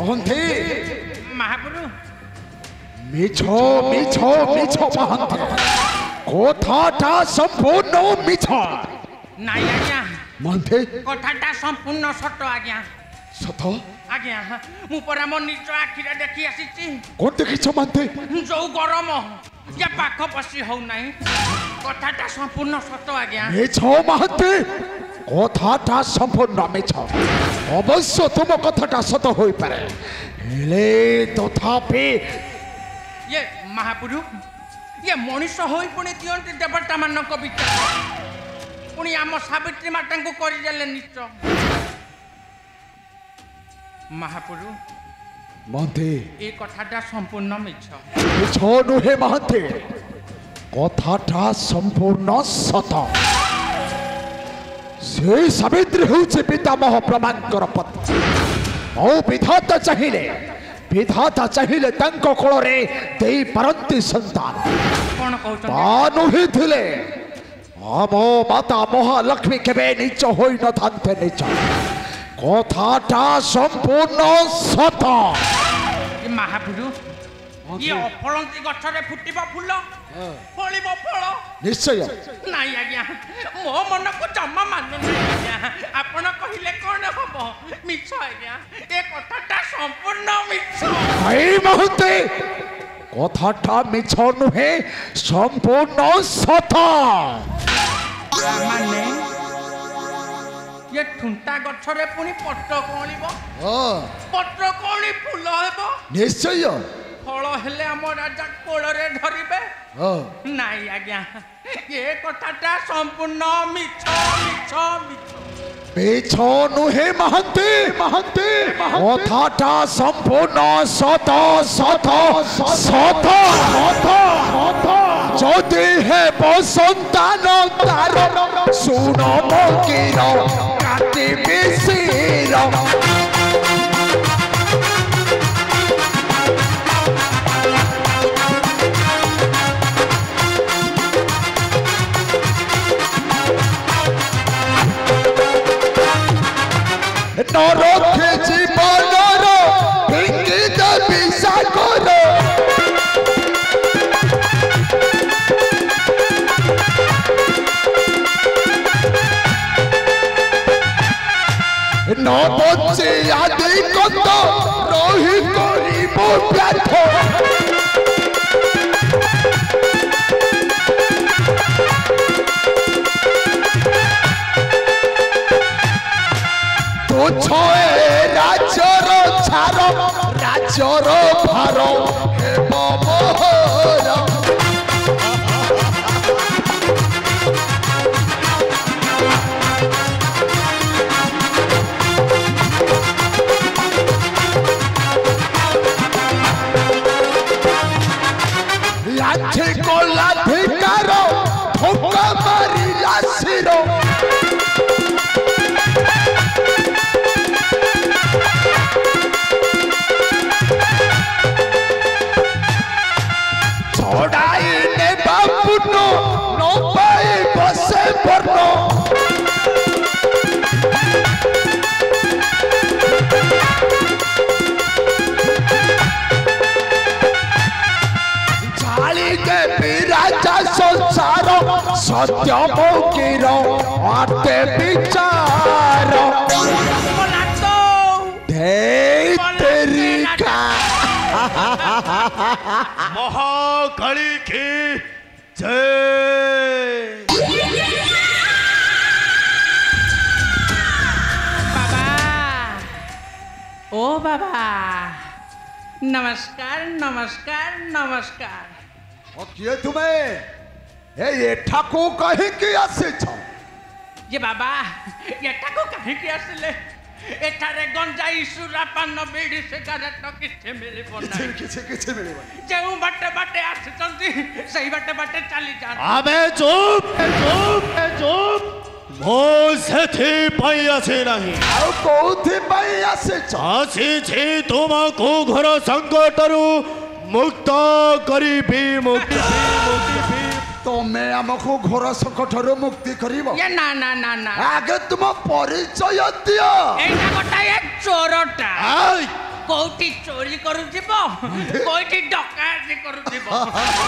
মহন্তে महापुरु মিছ মিছ মিছ মহন্তে কথাটা সম্পূর্ণ মিছ नाई आज्ञा মহন্তে कथाटा संपूर्ण सत आज्ञा সত आज्ञा मु परा मो निज आखिरे देखि आसीची কোন দেখিছ মহন্তে जो गरम या पाख पसी हो नाही कथाटा संपूर्ण सत आज्ञा মিছ মহন্তে কথাটা সম্পূর্ণ মিছ অবশ্য তুম কথাটা সত হই পারে হেলে তথাপি ये महापुरु ये मनुष्य होई पुणी दियंती देवता मानक विचार पुणी आम सावित्री माता को करी देले निच महापुरु মহন্তে ए कथाटा संपूर्ण मिछ মিছ নুহে মহন্তে কথাটা সম্পূর্ণ সত সেই সাবিত্রী হচ্ছে পিতামহ ব্রহ্মাঙ্কর পত্নী ও বিধাতা চাহিলে তাঙ্ক কোଳରେ ଦେଇ ପାରନ୍ତି ସନ୍ତାନ कौन कहउछ ତା ନୁହେଁ ଥିଲେ ଆମ ମାତା ମହାଲକ୍ଷ୍ମୀ କେବେ ନିଚ ହୋଇନଥାନ୍ତେ ନିଚ କଥାଟା ସମ୍ପୂର୍ଣ୍ଣ ସତ ये महापुरु ये अफलंती गछरे फुटिबा फूल फळिबो फळ ନିଶ୍ଚୟ नाई आज्ञा मो मन को जम्मा मानु नहीं आज्ञा आपण कहिले कोन हबो मिछ आज्ञा ए कथाटा संपूर्ण मिछ এই মুহূর্তে কথাটা মিছ নুহে সম্পূর্ণ সত माने ये ठुंटा गछरे पुनी पट्ट कोलिबो पट्ट कोली फूल हेबो ନିଶ୍ଚୟ फल हेले हम राजा कोଳରେ धरिबे नाई आज्ञा ये कथाटा संपूर्ण मिछ मिछ मिछ মিছ নুহে মহন্তে কথাটা সম্পূর্ণ সত সত সত যদি হেব সন্তান তার শুণ মকির কাটিবি শির নরখে জীবনর ভেঙ্গি দেবি সাগর নবচে আদি কত রহি করিব ব্যর্থ ছয়ে রাজ্যর ছাড় রাজ্যর ভার হেব মোহর লাঠি গোলাধিকার ধোকা মারিলা শির ছড়াই নেবা পুণ্য নপাই বসে বর্ণ ঝালি দেবি রাজা সংসার সত্য মৌকির আতে বিচার ধেই তেরিকা महाकाली की जय। बाबा ओ बाबा नमस्कार नमस्कार नमस्कार किए तुम्हें ए ठाकू कहीं की आसे छ ये बाबा एटा को काहे के आसले एठारे गंजाई सुरा पान बीड़ी सिगारेट किछे मिलिबो ना किछे मिलिबो जेउ बाटे बाटे आछचंती सही बाटे बाटे चली जा अबे चुप मो सेथि पई आसे नहीं आउ कोथि पई आसे छ आसी छी तुमको घर संकटरु मुक्त करिबी मुक्ति तमे हमको घोर संकटर मुक्ति करिबो ये ना ना ना ना आगे तुम परिचय दियो एटा गोटा एक चोरटा कोठी चोरी करुथिबो कोठी डकायती करुथिबो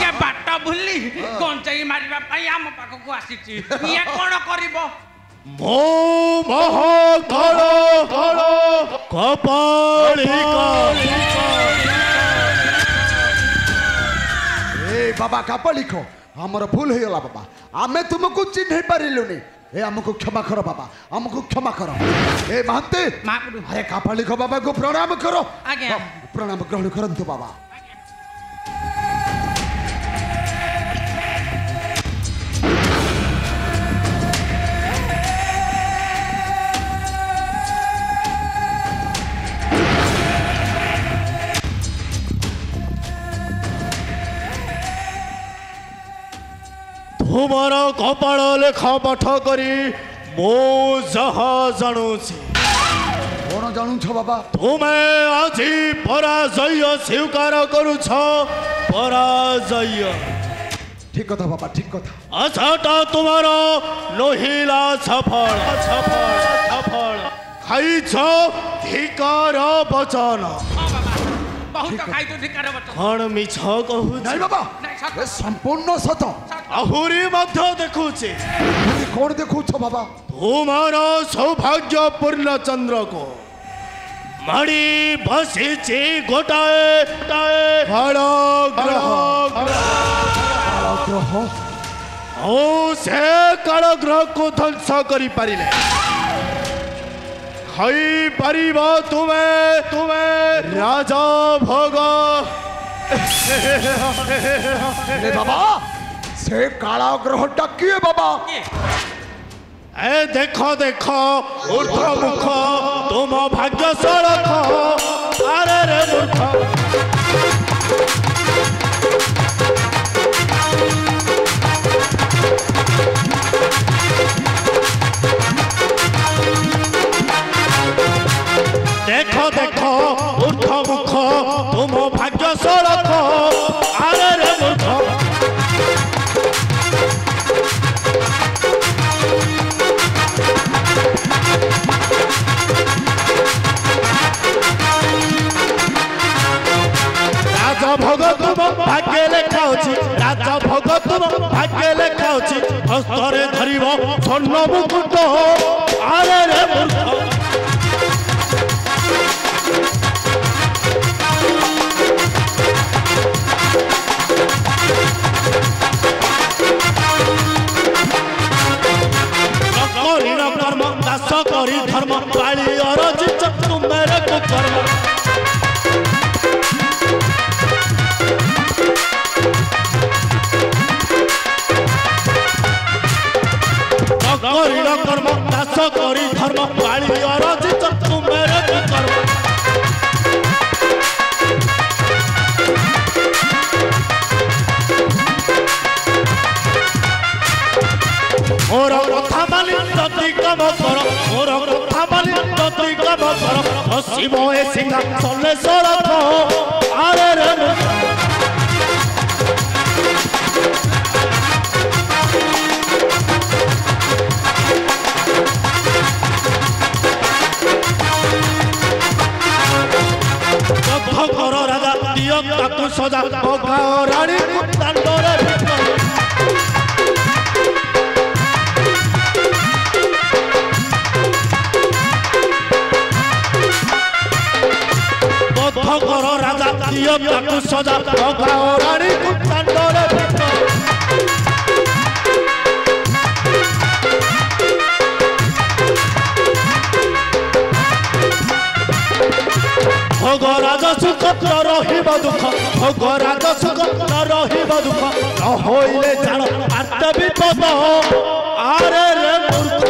के बाट भूली गंजाई मारिबा पई हम पाखकु आसीची ये कोन करिवो मो महाकाल कपालिका ए बाबा कापालिक हमर भूल हो गला बाबा आमे तुमको चिन्ह पारिलुनी ए हमको क्षमा करो बाबा हमको क्षमा करो ए महंते महाप्रभु अरे कापालिक बाबा को प्रणाम करो आज्ञा प्रणाम ग्रहण करंतु बाबा तुमर कपाल लेखा पाठ करी मो जहा जानुछि कौन जानू छ बाबा तुमे आज पराजय स्वीकार करुछ पराजय ठीक कथा बाबा ठीक कथा आशाटा तुम्हारा लोहिला सफल सफल सफल खाइछ धिकार वचन बहुत खाई तो धिकार वचन कौन मिछ कहू नहीं बाबा ए संपूर्ण सत आहुरी मध्य देखुचे कौन देखू छ बाबा तुम्हारा सौभाग्य पूर्ण चंद्र को मणि बसिछि गोटाए काल ग्रह ग्रह ओ से काल ग्रह को ध्वंस करि पारिले खाई पारिब तुमे राजा भोग ए बाबा से काला ग्रह किए बाबा ए देखो देखो ऊर्ध मुख तुम भाग्य सड़ख अरे रे मूर्ख देखो देखो ऊर्ध मुख तुम भाग्य सड़ख अरे रे मूर्ख राजा भोग तुम भाग्य लेखा अछि राजा भोग तुम भाग्य लेखा अछि हस्तरे धरिब स्वर्ण मुकुट अरे रे मूर्ख कर्म दास करी धर्म पाली अरजित तुम मेरे कुकर्म कर्म दास करी धर्म पाली अरजित तुम मेरे कुकर्म मोर कथा मानि तती काम कर मोर कथा मानि तती काम कर हसिब ए सिंहा चले सड़क अरे रे कर राजा दियो ताकू सजा भगा रानी दांडरे कर राजा दियो ताकू सजा भगा रानी दांडरे भोग राजा सुख रहिब दुख भोग राजा सुख रहिब दुख न होइले जान आर्त विपद आरे रे मूर्ख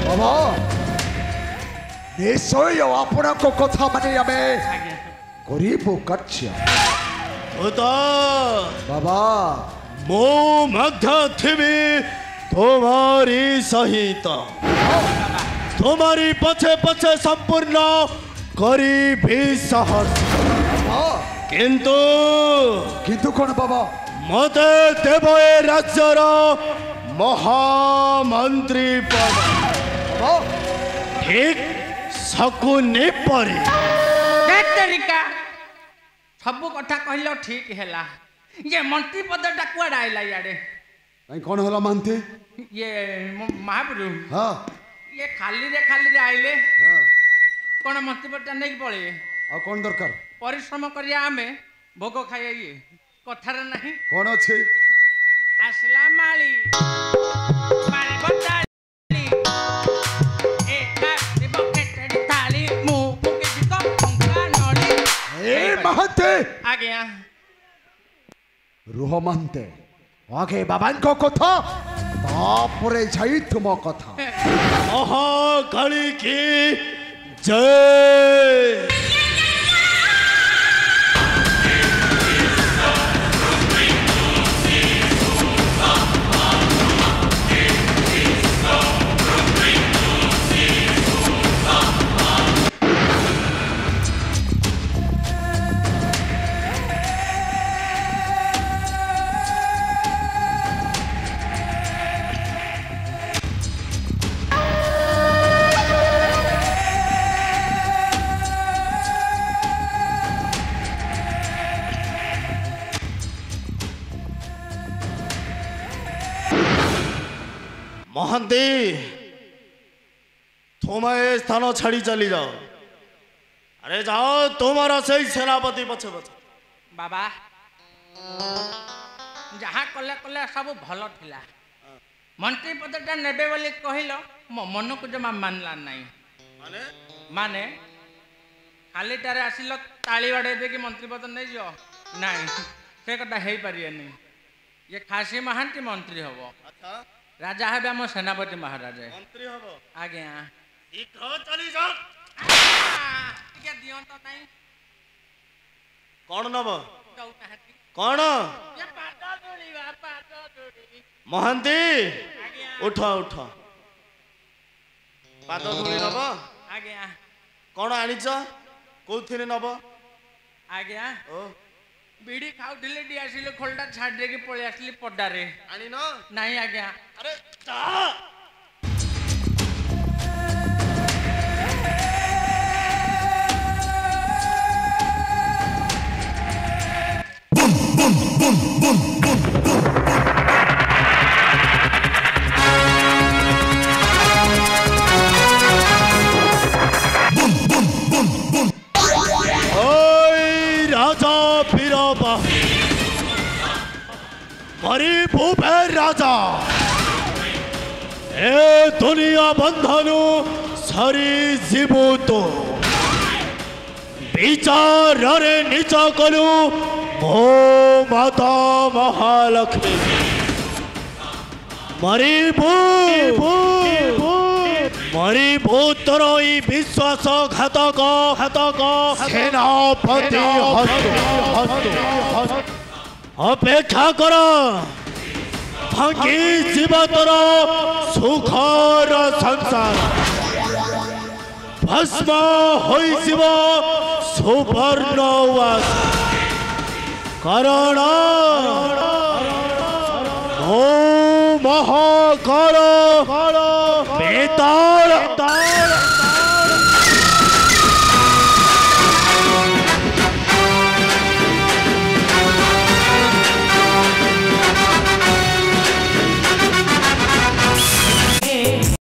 बाबा निश्चय आपण को कथा माने आमे करिबो कार्य तो बाबा मो मध्य थिबी तुम्हारी सहित तुम्हारी पछे पछे संपूर्ण करी भी सहर्ष किंतु किंतु कौन बाबा मते देव ए राज्यर महामंत्री पद ठीक शकुनी परी तरीका सब कथा कहल ठीक है ये मंत्री पदटा कुआडे आइला याडे कौन होला मानते ये महाप्रभु हाँ ये खाली रे आइले हाँ कौन मंत्री पदटा नहीं पड़े आ कौन दरकार परिश्रम करिया आमे भोग खाइया ये कथार नहीं कौन अच्छे आसला माली मारे बताली ए काटी बकेट थाली मु पुके दिको पंका नली ए महते आ गया रुह मानते आगे बाबान को कथा तापरे जाई तुम कथा महाकाली की जय महांती तुम ये स्थान छाड़ी चली जाओ अरे जाओ तुम्हारा सही सेनापति पछे पछे बाबा जहाँ कले कले सब भल थिला मंत्री पदटा नेबे बोली कहिलो मो मन को जमा मानला नहीं माने माने खाली टारे आसिलो ताली बाड़े दे कि मंत्री पद नहीं जो नहीं से कथा हेई पारियनी ये खासी महांती मंत्री हबो अच्छा राजा है आम सेनापति महाराज मंत्री हबो आज्ञा शीघ्र चली जाओ टिके दियो तो नहीं कौन नब गौनाहती कौन ये पाटा जोड़ी बा पाटा जोड़ी महांती आज्ञा उठ उठ पाद धूली नब आज्ञा कौन आनिच कोथिरे नब आज्ञा ओ बीड़ी खाउथिले डी आसिले खोलटा छाड़ दे के पळे आसली पड्डारे आनी न नहीं आज्ञा अरे जा राजा बीराबा मरी भूपे राजा ए दुनिया बंधनु सरी जीवो तो विचार रे निच कलु मो माता महालक्ष्मी मरी मरी भूतर विश्वास घातक सेनापति अपेक्षा कर भांगी जीवतर सुखर संसार भस्म होइजिव सुवर्णवास कारण मो महा